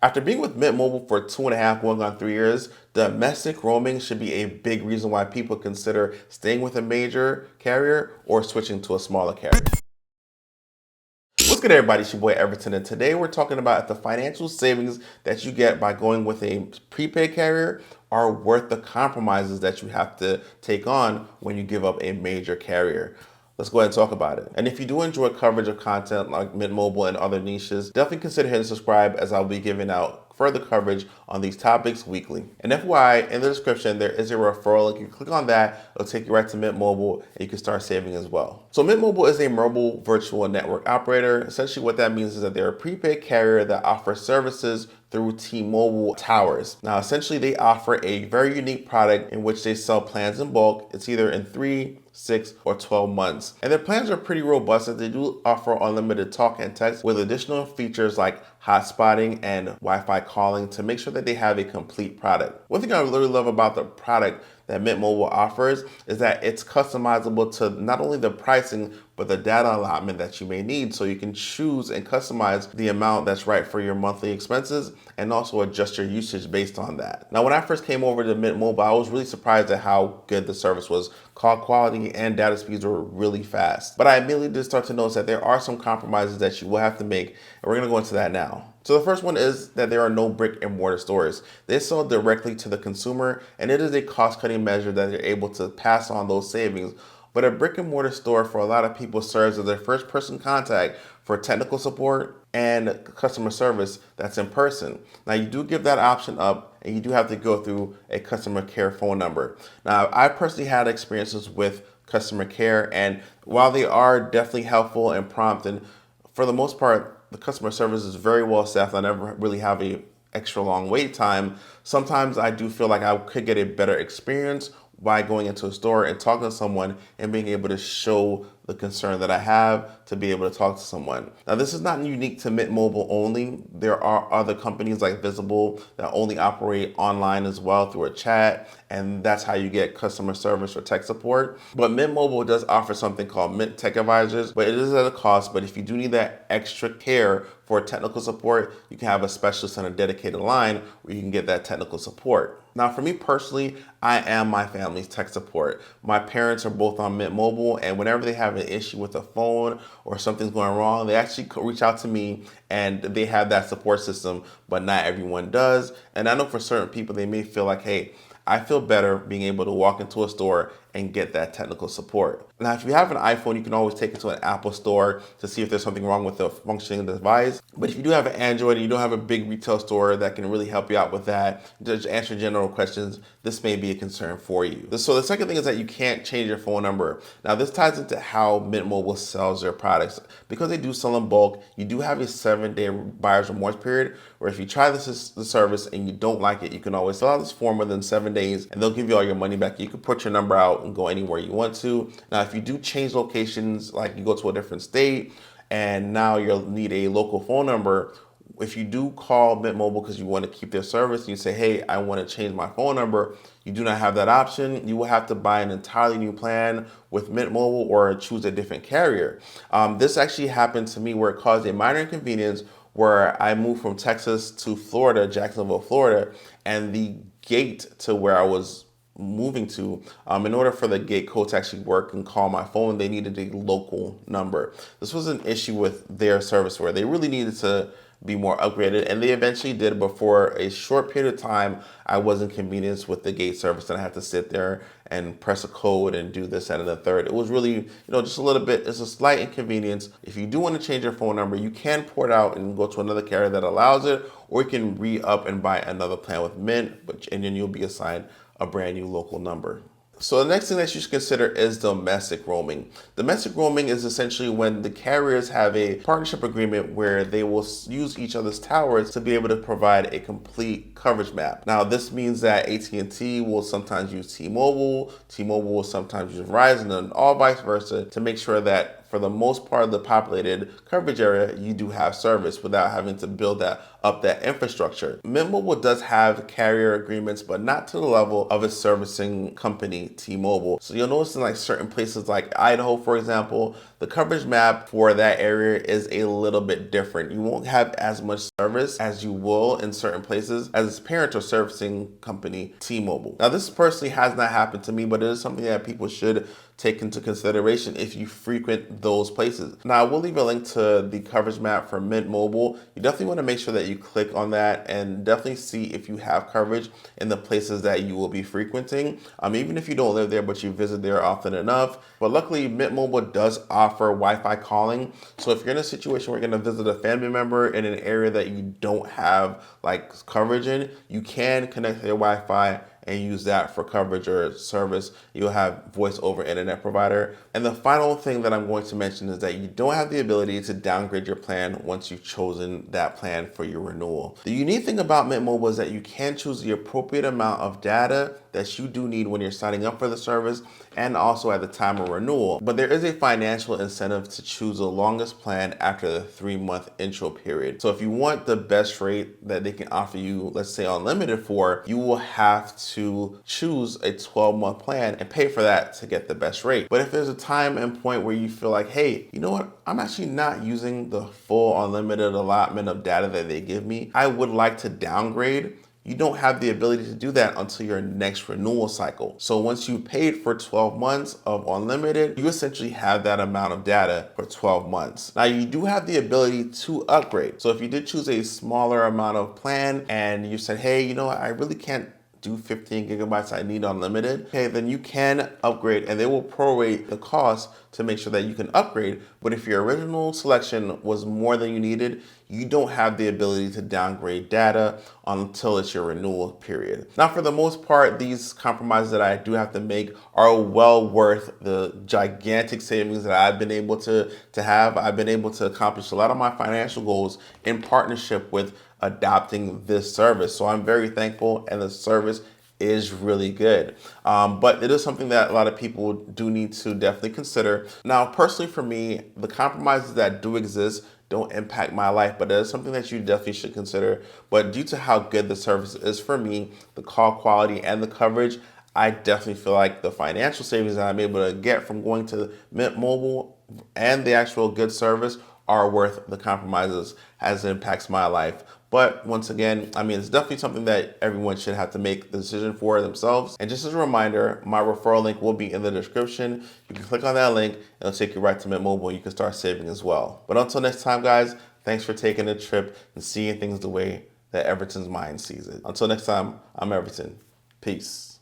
After being with Mint Mobile for 2.5, going on 3 years, domestic roaming should be a big reason why people consider staying with a major carrier or switching to a smaller carrier. What's good, everybody? It's your boy Everton, and today we're talking about if the financial savings that you get by going with a prepaid carrier are worth the compromises that you have to take on when you give up a major carrier. Let's go ahead and talk about it. And if you do enjoy coverage of content like Mint Mobile and other niches, definitely consider hitting subscribe, as I'll be giving out further coverage on these topics weekly. And FYI, in the description, there is a referral link. You click on that, it'll take you right to Mint Mobile, and you can start saving as well. So Mint Mobile is a mobile virtual network operator. Essentially what that means is that they're a prepaid carrier that offers services through T-Mobile towers. Now, essentially they offer a very unique product in which they sell plans in bulk. It's either in 3, 6, or 12 months. And their plans are pretty robust, as they do offer unlimited talk and text with additional features like hotspotting and Wi-Fi calling to make sure that they have a complete product. One thing I really love about the product that Mint Mobile offers is that it's customizable to not only the pricing, but the data allotment that you may need. So you can choose and customize the amount that's right for your monthly expenses and also adjust your usage based on that. Now, when I first came over to Mint Mobile, I was really surprised at how good the service was. Call quality and data speeds were really fast. But I immediately did start to notice that there are some compromises that you will have to make, and we're gonna go into that now. So the first one is that there are no brick and mortar stores. They sell directly to the consumer, and it is a cost-cutting measure that they're able to pass on those savings. But a brick and mortar store for a lot of people serves as their first person contact for technical support and customer service that's in person. Now, you do give that option up, and you do have to go through a customer care phone number. Now, I personally had experiences with customer care, and while they are definitely helpful and prompt, and for the most part, the customer service is very well staffed. I never really have a extra long wait time. Sometimes I do feel like I could get a better experience by going into a store and talking to someone and being able to show the concern that I have to be able to talk to someone. Now, this is not unique to Mint Mobile only. There are other companies like Visible that only operate online as well through a chat, and that's how you get customer service or tech support. But Mint Mobile does offer something called Mint Tech Advisors, but it is at a cost. But if you do need that extra care for technical support, you can have a specialist on a dedicated line where you can get that technical support. Now, for me personally, I am my family's tech support. My parents are both on Mint Mobile, and whenever they have an issue with a phone or something's going wrong, they actually reach out to me, and they have that support system, but not everyone does. And I know for certain people, they may feel like, hey, I feel better being able to walk into a store and get that technical support. Now, if you have an iPhone, you can always take it to an Apple store to see if there's something wrong with the functioning device. But if you do have an Android and you don't have a big retail store that can really help you out with that, just answer general questions, this may be a concern for you. So the second thing is that you can't change your phone number. Now, this ties into how Mint Mobile sells their products. Because they do sell in bulk, you do have a 7-day buyer's remorse period, where if you try the service and you don't like it, you can always fill out this form within 7 days and they'll give you all your money back. You can put your number out and go anywhere you want to. Now, if you do change locations, like you go to a different state and now you'll need a local phone number, if you do call Mint Mobile because you want to keep their service and you say, hey, I want to change my phone number, you do not have that option. You will have to buy an entirely new plan with Mint Mobile or choose a different carrier. This actually happened to me where it caused a minor inconvenience where I moved from Texas to Florida, Jacksonville, Florida, and the gate to where I was moving to, in order for the gate code to actually work and call my phone, they needed a local number. This was an issue with their service where they really needed to be more upgraded, and they eventually did, but for a short period of time, I was inconvenienced with the gate service, and I had to sit there and press a code and do this, that, and the third. It was really, just a little bit, it's a slight inconvenience. If you do want to change your phone number, you can port out and go to another carrier that allows it, or you can re-up and buy another plan with Mint, and then you'll be assigned a brand new local number. So the next thing that you should consider is domestic roaming. Domestic roaming is essentially when the carriers have a partnership agreement where they will use each other's towers to be able to provide a complete coverage map. Now, this means that AT&T will sometimes use T-Mobile, T-Mobile will sometimes use Verizon, and all vice versa to make sure that for the most part of the populated coverage area, you do have service without having to build that infrastructure. Mint Mobile does have carrier agreements, but not to the level of its servicing company, T-Mobile. So you'll notice in like certain places like Idaho, for example, the coverage map for that area is a little bit different. You won't have as much service as you will in certain places as its parent or servicing company, T-Mobile. Now, this personally has not happened to me, but it is something that people should take into consideration if you frequent those places. Now, I will leave a link to the coverage map for Mint Mobile. You definitely want to make sure that you click on that and definitely see if you have coverage in the places that you will be frequenting. Even if you don't live there, but you visit there often enough. But luckily, Mint Mobile does offer Wi-Fi calling. So if you're in a situation where you're going to visit a family member in an area that you don't have like coverage in, you can connect to your Wi-Fi and use that for coverage or service. You'll have voice over internet provider. And the final thing that I'm going to mention is that you don't have the ability to downgrade your plan once you've chosen that plan for your renewal. The unique thing about Mint Mobile is that you can choose the appropriate amount of data that you do need when you're signing up for the service and also at the time of renewal. But there is a financial incentive to choose the longest plan after the 3-month intro period. So if you want the best rate that they can offer you, let's say unlimited for, you will have to choose a 12-month plan and pay for that to get the best rate. But if there's a time and point where you feel like, hey, you know what, I'm actually not using the full unlimited allotment of data that they give me, I would like to downgrade. You don't have the ability to do that until your next renewal cycle. So once you paid for 12 months of unlimited, you essentially have that amount of data for 12 months. Now you do have the ability to upgrade. So if you did choose a smaller amount of plan and you said, hey, you know what, I really can't do 15 gigabytes, I need unlimited, okay, then you can upgrade and they will prorate the cost to make sure that you can upgrade. But if your original selection was more than you needed, you don't have the ability to downgrade data until it's your renewal period. Now, for the most part, these compromises that I do have to make are well worth the gigantic savings that I've been able to have. I've been able to accomplish a lot of my financial goals in partnership with adopting this service. So I'm very thankful, and the service is really good. But it is something that a lot of people do need to definitely consider. Now, personally for me, the compromises that do exist don't impact my life, but it is something that you definitely should consider. But due to how good the service is for me, the call quality and the coverage, I definitely feel like the financial savings that I'm able to get from going to Mint Mobile and the actual good service are worth the compromises as it impacts my life. But once again, I mean, it's definitely something that everyone should have to make the decision for themselves. And just as a reminder, my referral link will be in the description. You can click on that link and it'll take you right to Mint Mobile and you can start saving as well. But until next time, guys, thanks for taking the trip and seeing things the way that Everton's mind sees it. Until next time, I'm Everton. Peace.